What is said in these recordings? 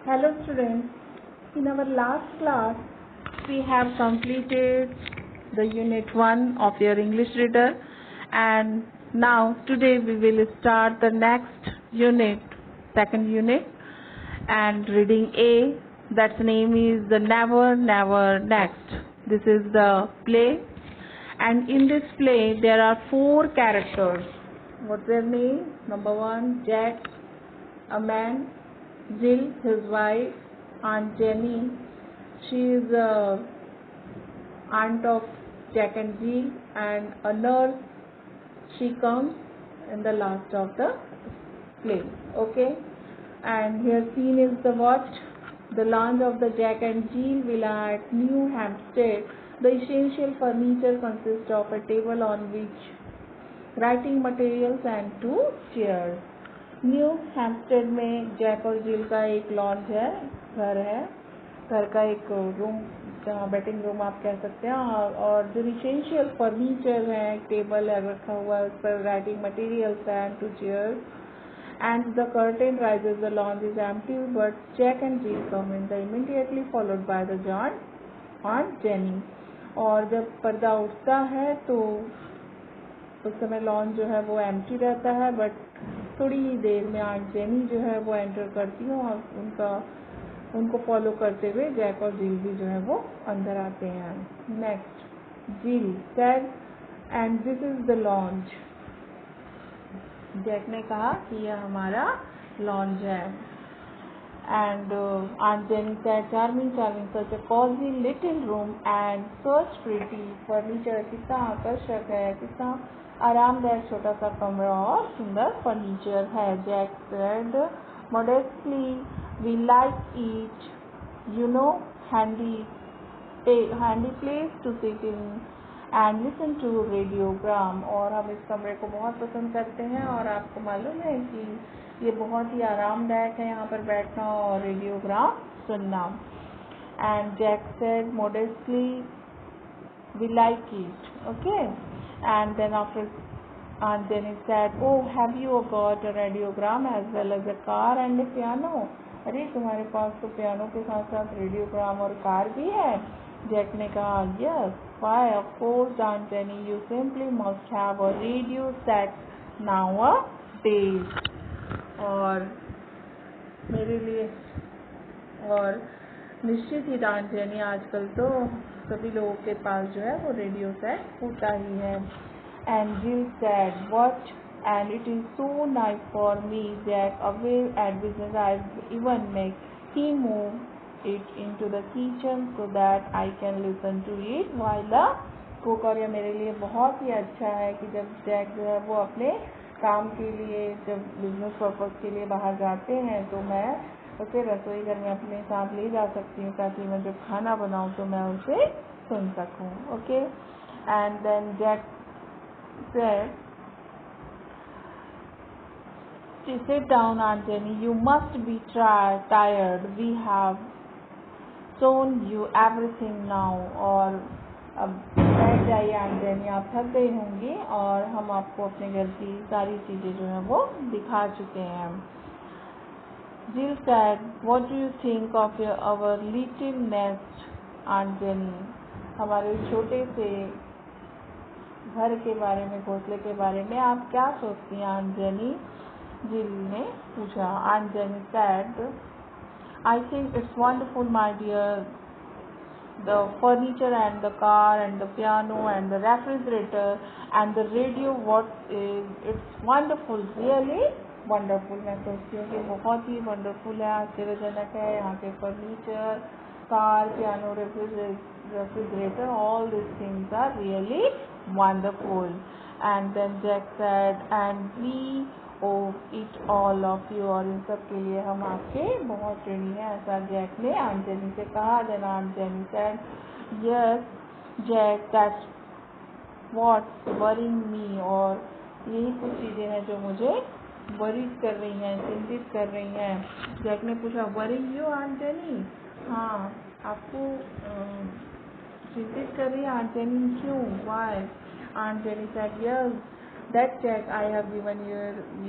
Hello students, in our last class we have completed the unit 1 of your English reader, and now today we will start the next unit, second unit, and reading A, that's name is the Never Never Next. This is the play, and in this play there are 4 characters. What's their name? Number 1, Jack, a man; Jill, his wife; Aunt Jenny, she is the aunt of Jack and Jill, and a nurse, she comes in the last of the play. Okay, and here scene is the what? The launch of the Jack and Jill villa at New Hampstead. The essential furniture consists of a table on which writing materials and 2 chairs. New Hampstead में Jack और जिल का एक lounge है, घर का एक room, जहाँ बैटिंग रूम आप कह सकते हैं, और जो इसेंशियल फर्नीचर है, टेबल है रखा हुआ है, उस पर writing materials and 2 chairs, and the curtain rises, the lounge is empty, but Jack and Jill come in the immediately followed by the John और जेनी. और जब पर्दा उठता है तो उस समय लॉन्ज जो है वो एम्प्टी रहता है, बट थोड़ी ही देर में आंट जेनी जो है वो एंटर करती है और उनको फॉलो करते हुए जैक और जिल भी जो है वो अंदर आते हैं. Next, Jill said, and this is the lounge. Jack ने कहा कि यह हमारा लॉन्ज है. And aunt Jenny said, charming charming, such a cosy little room and such pretty furniture. कितना आकर्षक है, कितना आरामदायक छोटा सा कमरा और सुंदर फर्नीचर है. Jack said modestly, we like it, you know, handy place to sit in and listen to radiogram. और हम इस कमरे को बहुत पसंद करते हैं और आपको मालूम है कि ये बहुत ही आरामदायक है यहाँ पर बैठना और रेडियोग्राम सुनना. And Jack said modestly, we like it, okay. And then after Aunt Jenny said, oh, have you got a radiogram as well as a car and a piano? अरे तुम्हारे पास तो पियानो के साथ साथ रेडियोग्राम और car भी है. Jack ने कहा, yes, why of course Aunt Jenny, you simply must have a radio set nowadays. और मेरे लिए, और निश्चित ही Aunt Jenny, आजकल तो सभी लोगों के पास जो है वो रेडियो सेट होता ही है. And Jill said, what? And it is so nice for me, Jack, away at business, I even make him move it into the kitchen so that I can listen to it while the cook. और यह मेरे लिए बहुत ही अच्छा है कि जब Jack जो है वो अपने काम के लिए, जब बिजनेस पर्पज के लिए बाहर जाते हैं, तो मैं उसे रसोई घर में अपने साथ ले जा सकती हूँ ताकि मैं जब खाना बनाऊँ तो मैं उसे सुन सकूँ. Okay. And then Jack said, sit down, Aunt Jenny, you must be tired, we have shown you everything now. और अब बैठ जाइए आंट जेनी, आप थक गई होंगी और हम आपको अपने घर की सारी चीज़ें जो है वो दिखा चुके हैं. Jill said, what do you think of our little nest, Aunt Jenny? हमारे छोटे से घर के बारे में, घोंसले के बारे में आप क्या सोचती हैं आंट जेनी? जिल ने पूछा. Aunt Jenny said, I think it's wonderful my dear, the furniture and the car and the piano and the refrigerator and the radio, what is it's wonderful, really wonderful. मैं सोचती हूँ कि बहुत ही wonderful है, आश्चर्यजनक है. यहाँ के furniture, car, piano, refrigerator, all these things are really wonderful. And then Jack said, and we owe it all of you, और इन सब के लिए हम आपके बहुत ऋणी हैं, ऐसा जैक ने आंट जेनी से कहा. Then Aunt Jenny said, yes Jack, that's what's worrying me, और यही कुछ चीज़ें हैं जो मुझे वरीड कर रही हैं, चिंतित कर रही हैं. जैक ने पूछा, वरिंग यू आंट जेनी? हाँ, आपको चिंतित कर रही है आंट जेनी, क्यों? Why? Aunt Jenny said, yes, that cheque I have given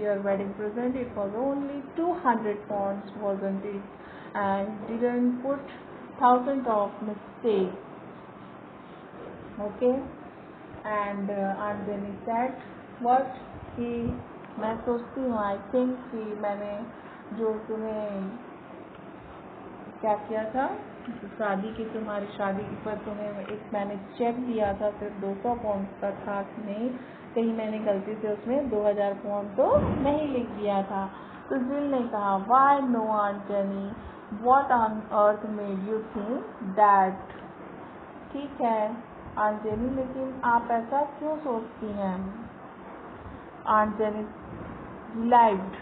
your wedding present, it was only 200 pounds, wasn't it? and didn't put thousands of mistakes. Okay, and Aunt Jenny said, what कि मैं सोचती हूँ, I think कि मैंने जो तुम्हें क्या किया था, शादी की, तुम्हारी शादी पर तुम्हें एक मैंने चेक दिया था, सिर्फ 200 पाउंड का था कि नहीं, कहीं मैंने गलती से उसमें 2000 पाउंड तो नहीं लिख दिया था। तो जिल ने कहा, why no aunt Jenny, what on earth made you think that. ठीक है आंट जेनी, लेकिन आप ऐसा क्यों सोचती हैं? आंट जेनी रिलैक्स्ड,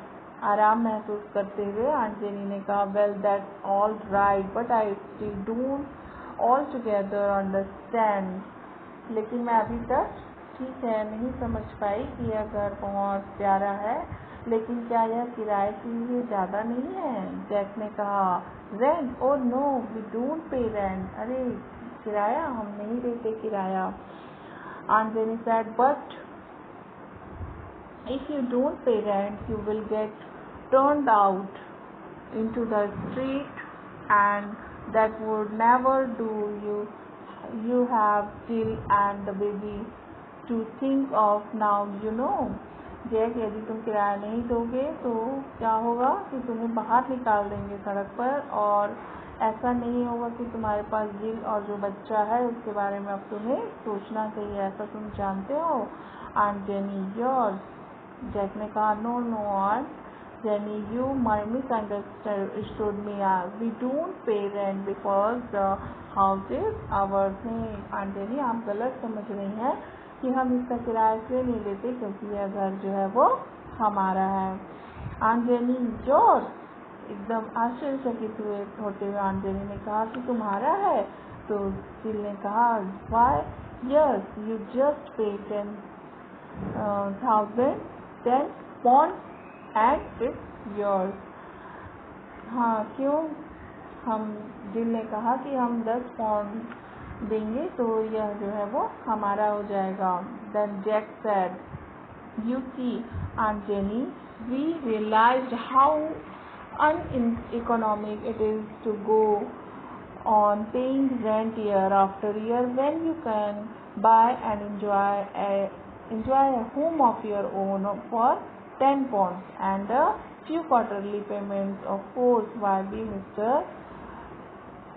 आराम महसूस करते हुए आंट जेनी ने कहा, well that's all right but I still don't all together understand. लेकिन मैं अभी तक ठीक है नहीं समझ पाई कि यह घर बहुत प्यारा है, लेकिन क्या यह किराए के लिए ज़्यादा नहीं है? जैक ने कहा, rent? Oh no we don't pay rent. अरे किराया, हम नहीं देते किराया। Aunt Jenny said, but if you don't pay rent, you will get turned out into the street, and that would never do. You have Jill and the baby to think of now, you know. Jack, यदि तुम किराया नहीं दोगे तो क्या होगा कि तुम्हें बाहर निकाल देंगे सड़क पर, और ऐसा नहीं होगा कि तुम्हारे पास जिल और जो बच्चा है उसके बारे में अब तुम्हें सोचना चाहिए, ऐसा तुम जानते हो? Aunt Jenny, yours. जैक ने कहा, no no aunt Jenny, you misunderstood me, we don't pay rent because the house is ours. नहीं आंट जेनी, आप गलत समझ रही हैं कि हम इसका किराया इसलिए नहीं लेते क्योंकि यह घर जो है वो हमारा है। Aunt Jenny, yours. एकदम आश्चर्यचकित होते हुए आंट जेनी ने कहा कि तुम्हारा है? तो जिल ने कहा, वाई यस, यू जस्ट पे 10 pounds and it's yours। हाँ क्यों? जिल ने कहा कि हम 10 पाउंड देंगे तो यह जो है वो हमारा हो जाएगा। Then Jack said, you see Aunt Jenny, we realized how uneconomic it is to go on paying rent year after year when you can buy and enjoy a home of your own for 10 pounds and a few quarterly payments, of course, why be Mr.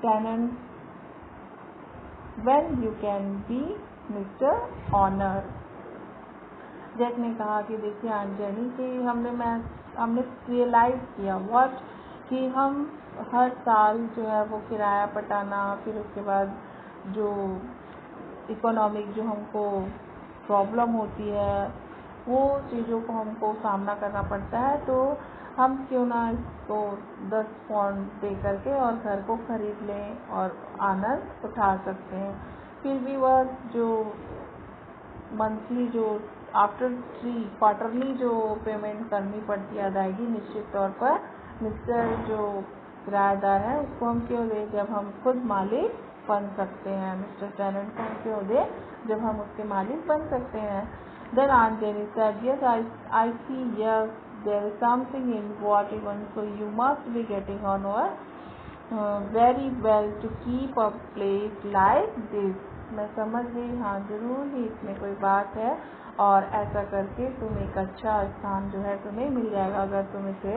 Tenant when you can be Mr. Honor। Jack ने कहा कि देखिए aunt jenny कि हमने realise किया what कि हम हर साल जो है वो किराया पटाना, फिर उसके बाद जो इकोनॉमिक जो हमको प्रॉब्लम होती है वो चीज़ों को हमको सामना करना पड़ता है, तो हम क्यों ना इसको 10 पाउंड दे करके और घर को खरीद लें और आनंद उठा सकते हैं। फिर भी वह जो मंथली जो आफ्टर 3 क्वार्टरली जो पेमेंट करनी पड़ती है, अदायगी निश्चित तौर पर मिस्टर जो किराएदार है उसको हम क्यों दें जब हम खुद मालिक बन सकते हैं। मिस्टर टेनेंट को हम क्यों दें जब हम उसके मालिक बन सकते हैं। Then Aunt Jenny said, yes, I see, yes, there is something in what even so you must be getting on very well to keep a place like this। मैं समझ गई, हाँ जरूर ही इसमें कोई बात है, और ऐसा करके तुम एक अच्छा स्थान जो है तुम्हें मिल जाएगा अगर तुम इसे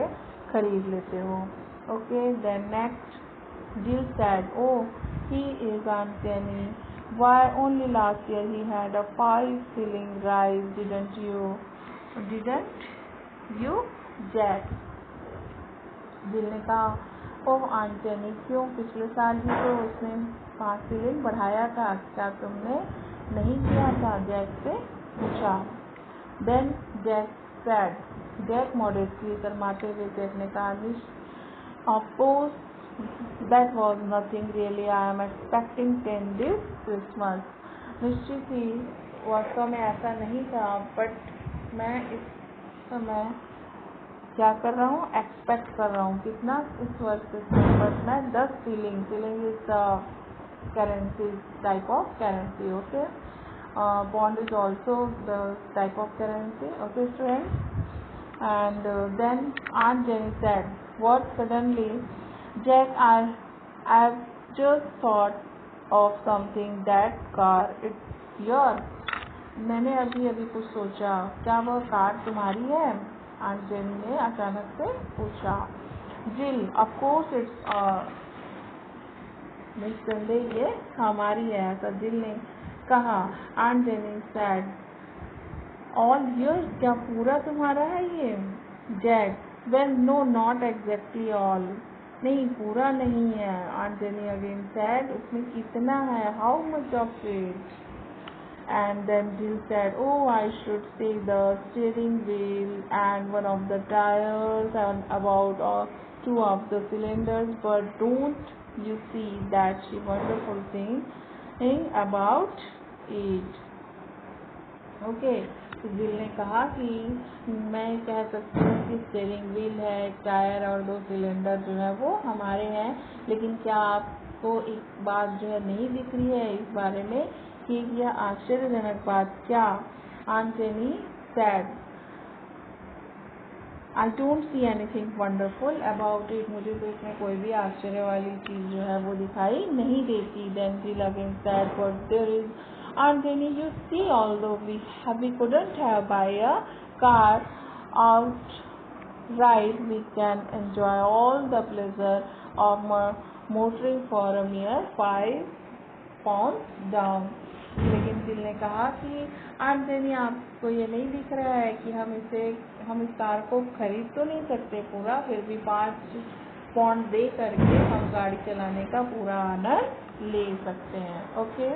खरीद लेते हो। Okay, then next Jill said, oh, he is Aunt Jenny, why only last year he had a 5 shilling rise, didn't you Jack? Jill ने कहा, ओह आंट जेनी, क्यों? पिछले साल ही तो उसने 5 शिलिंग बढ़ाया था, क्या तुमने नहीं किया था? जैक से पूछा। Then Jack said, Jack modestly शर्माते हुए जैक ने कहा, of course that was nothing really, I am expecting 10 this Christmas। निश्चित ही वास्तव में ऐसा नहीं था, बट मैं इस समय क्या कर रहा हूँ, एक्सपेक्ट कर रहा हूँ कितना इस वर्ष क्रिसमस पर मैं 10 shilling is currency, type of currency. Okay, bond is also the type of currency। okay students, and then Aunt Jenny said, what? Suddenly Jack, I've just thought of something. That car, it's yours. मैंने अभी अभी कुछ सोचा, क्या वह car तुम्हारी है? Aunt jenny ने अचानक से पूछा। जिल, ऑफ कोर्स इट्स निस्संदेह ये हमारी है, ऐसा जिल ने कहा। Aunt Jenny said, all yours, क्या पूरा तुम्हारा है ये? Jack, well no, not exactly all, नहीं पूरा नहीं है। आंट जेनी अगेन सैड, उसमें कितना है? How much of it? And then Jill said, oh, I should say the steering wheel and one of the tires and about two of the cylinders, but don't you see that she wonderful thing about it? Okay, तो Jill ने कहा कि मैं कह सकती हूँ कि steering wheel है, टायर और 2 सिलेंडर जो है वो हमारे हैं, लेकिन क्या आपको एक बात जो है नहीं दिख रही है इस बारे में कि यह आश्चर्यजनक बात? क्या? Aunt Jenny said, I don't see anything wonderful about it, मुझे तो इसमें कोई भी आश्चर्य वाली चीज़ जो है वो दिखाई नहीं देती। Then Jill again said, but there is Aunt Jenny, you see, although we couldn't have buy a car outright, we can enjoy all the pleasure of motoring for a mere £5 down. लेकिन जिल ने कहा कि aunt jenny, आपको ये नहीं दिख रहा है कि हम इस कार को खरीद तो नहीं सकते पूरा, फिर भी £5 दे करके हम गाड़ी चलाने का पूरा आनंद ले सकते हैं। ओके।